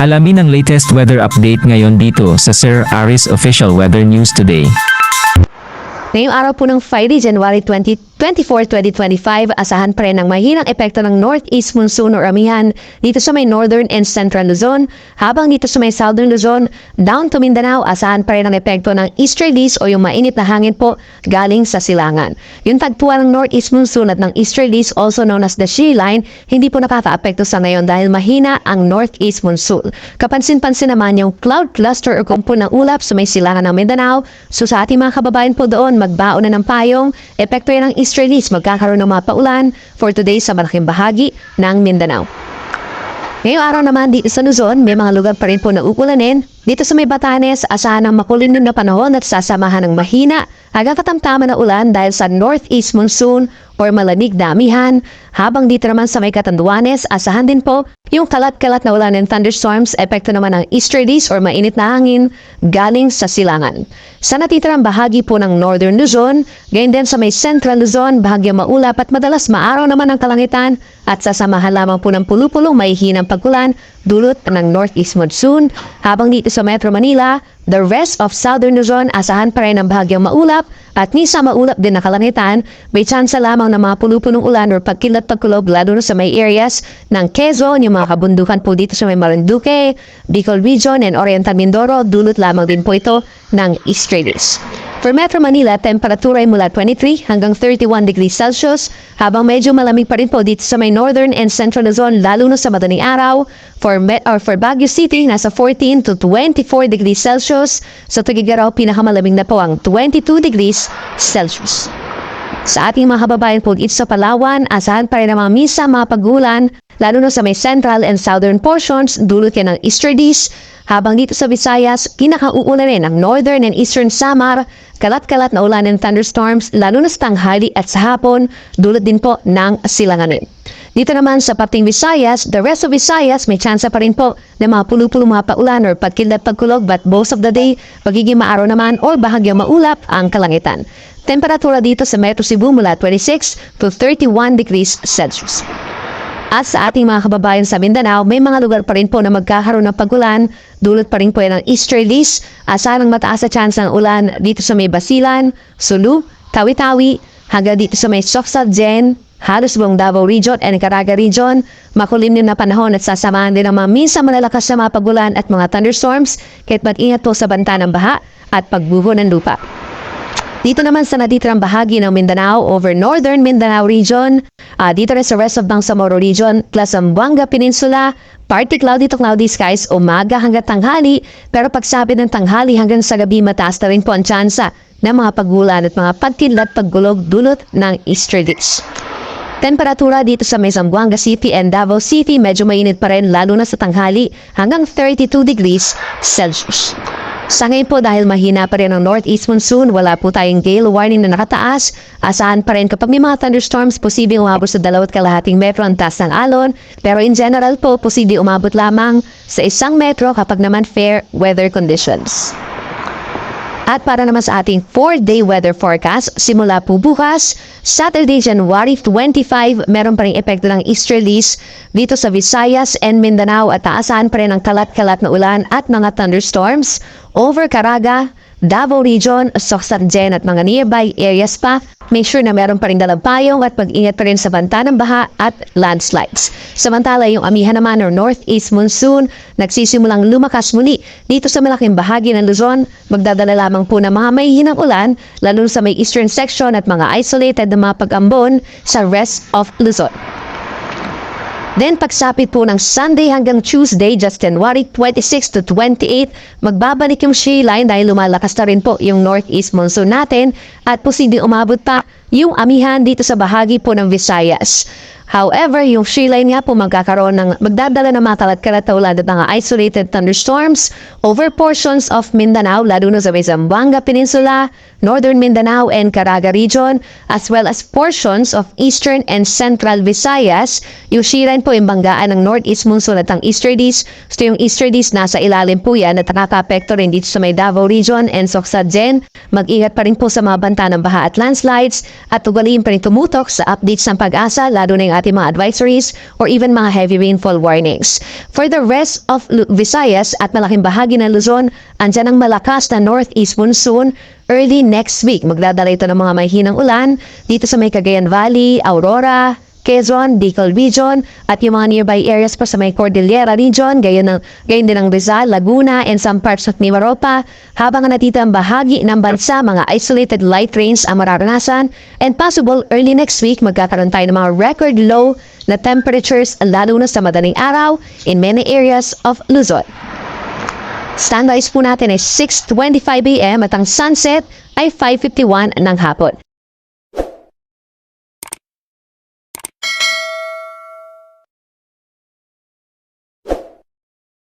Alamin ang latest weather update ngayon dito sa Sir Aris Official Weather News Today. Ngayong araw po ng Friday, January 24, 2025, asahan pa rin ang mahinang epekto ng northeast monsoon o amihan dito sa may northern and central Luzon, habang dito sa may southern Luzon, down to Mindanao, asahan pa rin ang epekto ng easterlies o yung mainit na hangin po galing sa silangan. Yung tagpuan ng northeast monsoon at ng easterlies, also known as the shear line, hindi po nakaka-apekto sa ngayon dahil mahina ang northeast monsoon. Kapansin-pansin naman yung cloud cluster o kumpo ng ulap sa may silangan ng Mindanao. So sa ating mga kababayan po doon, magbaon na ng payong, epekto yan ng easterlies, magkakaroon ng mga paulan for today sa malaking bahagi ng Mindanao. Ngayong araw naman dito sa Luzon, may mga lugar pa rin po na uulanin. Dito sa may Batanes, asahan ng makulimlim na panahon at sasamahan ng mahina hanggang katamtaman na ulan dahil sa northeast monsoon or malamig na amihan. Habang dito naman sa may Catanduanes, asahan din po yung kalat-kalat na ulan and thunderstorms, epekto naman ng easterlies or mainit na hangin galing sa silangan. Sa natitirang bahagi po ng northern Luzon, gayon din sa may central Luzon, bahagyang maulap at madalas maaraw naman ang kalangitan at sasamahan lamang po ng pulu-pulong may hinang pagkulan dulot ng northeast monsoon. Habang dito sa Metro Manila, the rest of southern Luzon, asahan pa rin ang bahagyang maulap at minsan maulap din na kalangitan. May tsansa lamang ng mga pulu-pulong ulan or pagkilat-pagkulob lalo na sa may areas ng Quezon, yung mga kabundukan po dito sa may Marinduque, Bicol Region and Oriental Mindoro, dulot lamang din po ito ng easterlies. For Metro Manila, temperatura ay mula 23 hanggang 31 degrees Celsius, habang medyo malamig pa rin po dito sa may northern and central Luzon, lalo na sa madaling araw. For Baguio City, nasa 14 to 24 degrees Celsius. Sa Tuguegarao, pinakamalamig na po ang 22 degrees Celsius. Sa ating mga kababayan po dito sa Palawan, asahan pa rin ang mga misa, mga pagulan, lalo na sa may central and southern portions, dulot yan ng easterlies. Habang dito sa Visayas, pinakauulan rin ang northern and eastern Samar, kalat-kalat na ulan and thunderstorms, lalo na sa tanghali at sa hapon, dulot din po ng silanganin. Dito naman sa Pating Visayas, the rest of Visayas, may tsansa pa rin po na mga pulu-pulong mga paulan or pagkilat-pagkulog, but most of the day, pagiging maaraw naman or bahagyang maulap ang kalangitan. Temperatura dito sa Metro Cebu mula 26 to 31 degrees Celsius. At sa ating mga kababayan sa Mindanao, may mga lugar pa rin po na magkakaroon ng pagulan, dulot pa rin po yan ng easterlies, asahan ng mataas na chance ng ulan dito sa may Basilan, Sulu, Tawi-Tawi, hanggang dito sa may Socsadjen, halos buong Davao Region and Caraga Region. Makulimlim na panahon at sasamahan din ng mga minsan malalakas na mga pagulan at mga thunderstorms, kahit mag-ingat po sa banta ng baha at pagbuho ng lupa. Dito naman sa natitirang bahagi ng Mindanao over northern Mindanao region, dito rin sa rest of Bangsamoro region, plus Zamboanga Peninsula, partly cloudy to cloudy skies umaga hanggang tanghali, pero pagsapit ng tanghali hanggang sa gabi mataas na rin po ang tsansa ng mga pagulan at mga pagkidlat paggulog dulot ng easterlies. Temperatura dito sa may Zamboanga City and Davao City medyo mainit pa rin lalo na sa tanghali hanggang 32 degrees Celsius. Sa ngayon po dahil mahina pa rin ang northeast monsoon, wala po tayong gale warning na nakataas. Asahan pa rin kapag may mga thunderstorms, posibleng umabot sa 2.5 metro ang taas ng alon. Pero in general po, posibleng umabot lamang sa 1 metro kapag naman fair weather conditions. At para naman sa ating 4-day weather forecast, simula po bukas, Saturday, January 25, meron pa rin epekto ng easterlies dito sa Visayas and Mindanao at taasan pa rin ang kalat-kalat na ulan at mga thunderstorms over Caraga, Davao Region, Socsadjen at mga nearby areas pa. Make sure na meron pa rin dalang payong at mag-ingat pa rin sa banta ng baha at landslides. Samantala, yung amihan naman or northeast monsoon, nagsisimulang lumakas muli dito sa malaking bahagi ng Luzon. Magdadala lamang po ng mga mahihinang ulan, lalo sa may eastern section at mga isolated na mga pag-ambon sa rest of Luzon. Then pagsapit po ng Sunday hanggang Tuesday, just January 26 to 28, magbabalik yung shear line dahil lumalakas na rin po yung northeast monsoon natin at posibleng umabot pa yung amihan dito sa bahagi po ng Visayas. However, yung shear line nga po magdadala ng mga kalat-kalat na ulan at mga isolated thunderstorms over portions of Mindanao, lalo na sa may Zamboanga Peninsula, Northern Mindanao and Caraga region, as well as portions of Eastern and Central Visayas. Yusiran po yung banggaan ng northeast monsoon at ang easterlies. So yung easterlies nasa ilalim po yan at nakaka-apekto rin dito sa may Davao region and Soksadjen. Mag-ingat pa rin po sa mga banta ng baha at landslides at ugaliin pa rin tumutok sa updates ng pag-asa, lalo na yung ating mga advisories or even mga heavy rainfall warnings. For the rest of Visayas at malaking bahagi ng Luzon, andyan ang malakas na northeast monsoon. Early next week, magdadala ito ng mga mahinang ulan dito sa may Cagayan Valley, Aurora, Quezon, Bicol Region, at yung mga nearby areas pa sa may Cordillera Region, gayon din ang Rizal, Laguna, and some parts of Mimaropa. Habang natita ang bahagi ng bansa, mga isolated light rains ang mararanasan, and possible early next week, magkakaroon tayo ng mga record low na temperatures, lalo na sa madaling araw in many areas of Luzon. Standbys po natin ay 6:25 AM at ang sunset ay 5:51 ng hapon.